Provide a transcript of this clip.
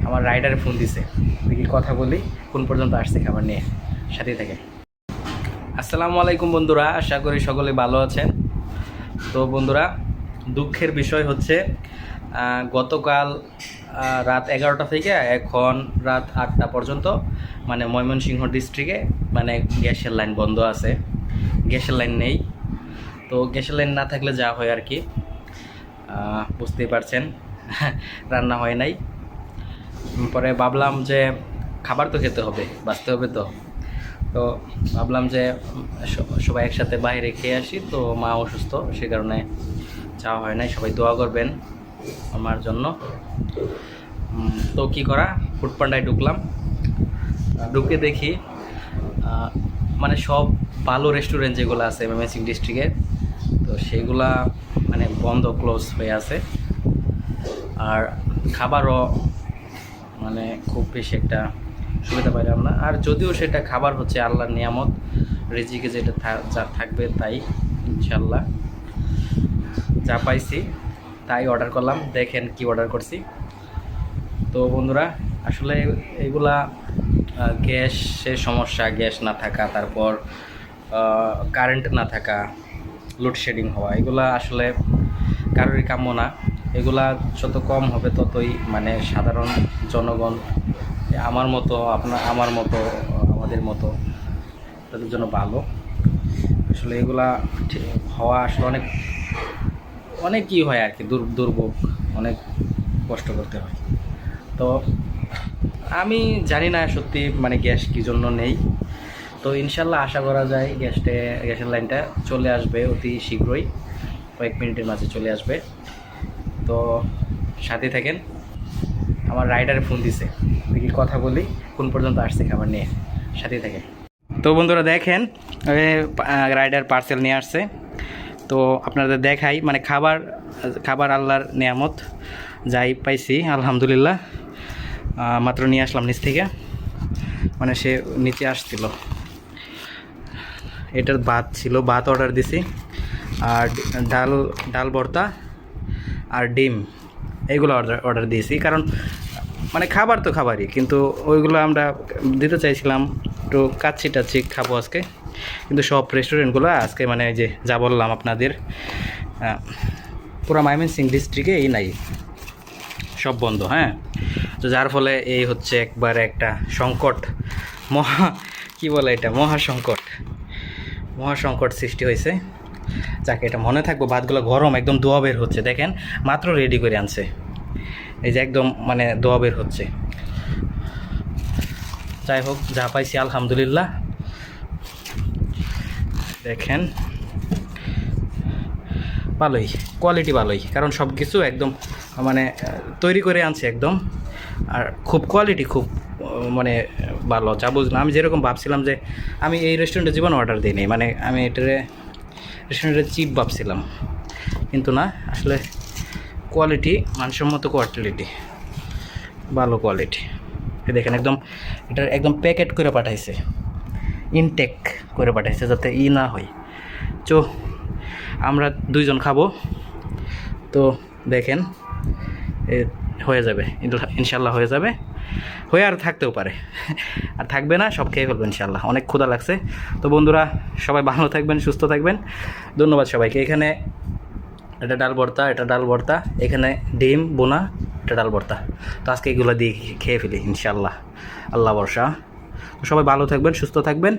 আমার রাইডারে ফোন দিছে, দেখি কথা বলি কোন পর্যন্ত আসছে খাবার নিয়ে, সাথে থেকে। আসসালামু আলাইকুম বন্ধুরা, আশা করি সকলে ভালো আছেন। তো বন্ধুরা, দুঃখের বিষয় হচ্ছে গতকাল রাত 11টা থেকে এখন রাত 8টা পর্যন্ত মানে ময়মনসিংহ ডিস্ট্রিক্টে মানে গ্যাসের লাইন বন্ধ আছে, গ্যাসের লাইন নেই। তো গ্যাসের লাইন না থাকলে যা হয় আর কি, বুঝতেই পারছেন। রান্না হয় নাই। পরে ভাবলাম যে খাবার তো খেতে হবে, বাঁচতে হবে। তো ভাবলাম যে সবাই একসাথে বাইরে খেয়ে আসি। তো মা অসুস্থ, সে কারণে যাওয়া হয় নাই। সবাই দোয়া করবেন আমার জন্য। তো কি করা, ফুড পান্ডায় ঢুকলাম। ঢুকে দেখি মানে সব ভালো রেস্টুরেন্ট যেগুলো আছে ময়মনসিংহ ডিস্ট্রিক্টে, তো সেগুলা মানে বন্ধ, ক্লোজ হয়ে আছে। আর খাবারও মানে খুব বেশি একটা সুবিধা পাইলাম না। আর যদিও সেটা খাবার হচ্ছে আল্লাহর নিয়ামত, রিজিকে যেটা যা থাকবে তাই ইনশাল্লাহ। যা পাইছি তাই অর্ডার করলাম। দেখেন কি অর্ডার করছি। তো বন্ধুরা, আসলে এগুলা গ্যাসের সমস্যা, গ্যাস না থাকা, তারপর কারেন্ট না থাকা, লোডশেডিং হওয়া, এগুলা আসলে কারোরই কাম্য না। এগুলা যত কম হবে ততই মানে সাধারণ জনগণ, আমার মতো, আমার মতো, আমাদের মতো, তাদের জন্য ভালো। আসলে এগুলা হওয়া আসলে অনেক অনেক কী হয় আর কি, দুর্ভোগ, অনেক কষ্ট করতে হয়। তো আমি জানি না সত্যি মানে গ্যাস কী জন্য নেই। তো ইনশাল্লাহ আশা করা যায় গ্যাসের লাইনটা চলে আসবে অতি শীঘ্রই, কয়েক মিনিটের মাঝে চলে আসবে। তো সাথে থাকেন। আমার রাইডারে ফোন দিছে, দেখি কথা বলি কোন পর্যন্ত আসছে খাবার নিয়ে, সাথে থাকেন। তো বন্ধুরা দেখেন, রাইডার পার্সেল নিয়ে আসছে। তো আপনাদের দেখাই, মানে খাবার আল্লাহর নিয়ামত, যাই পাইছি আলহামদুলিল্লাহ। মাত্র নিয়ে আসলাম নিচ থেকে, মানে সে নিচে আসছিল। এটার ভাত ছিল, ভাত অর্ডার দিছি, আর ডাল ভর্তা আর ডিম, এইগুলো অর্ডার দিয়েছি। কারণ মানে খাবার তো খাবারই, কিন্তু ওইগুলো আমরা দিতে চাইছিলাম একটু কাচ্চি টাচ্চি খাবো আজকে। কিন্তু সব রেস্টুরেন্টগুলো আজকে মানে যে যা বললাম আপনাদের, পুরো ময়মনসিংহ ডিস্ট্রিক্টে এই নাই, সব বন্ধ। হ্যাঁ, তো যার ফলে এই হচ্ছে একবারে একটা সংকট, কি বলে এটা, মহাসংকট সৃষ্টি হয়েছে। যাকে এটা মনে থাকবো। ভাতগুলো গরম, একদম দোয়া বের হচ্ছে, দেখেন মাত্র রেডি করে আনছে, এই যে একদম মানে দোয়া বের হচ্ছে। যাই হোক, যা পাইছি আলহামদুলিল্লাহ। দেখেন ভালোই, কোয়ালিটি ভালোই, কারণ সব কিছু একদম মানে তৈরি করে আনছে একদম। আর খুব কোয়ালিটি খুব মানে ভালো, যা বুঝলাম। আমি যেরকম ভাবছিলাম যে আমি এই রেস্টুরেন্টে জীবন অর্ডার দিই নি, মানে আমি এটারে রেস্টুরেন্টের চিপ ভাবছিলাম, কিন্তু না, আসলে কোয়ালিটি, মানসম্মত কোয়ালিটি, ভালো কোয়ালিটি। দেখেন একদম, এটা একদম প্যাকেট করে পাঠাইছে, ইনটেক করে পাঠাইছে, যাতে না হয়। তো আমরা দুইজন খাবো, তো দেখেন হয়ে যাবে ইনশাল্লাহ, হয়ে যাবে, হয়ে আর থাকতেও পারে, আর থাকবে না, সব খেয়ে ফেলবেন ইনশাল্লাহ। অনেক ক্ষুধা লাগছে। তো বন্ধুরা, সবাই ভালো থাকবেন, সুস্থ থাকবেন। ধন্যবাদ সবাইকে। এখানে এটা ডাল ভর্তা, এখানে ডিম বোনা, এটা ডাল ভর্তা। তো আজকে এগুলো দিয়ে খেয়ে ফেলি ইনশাল্লাহ, আল্লাহ ভরসা। সবাই ভালো থাকবেন, সুস্থ থাকবেন।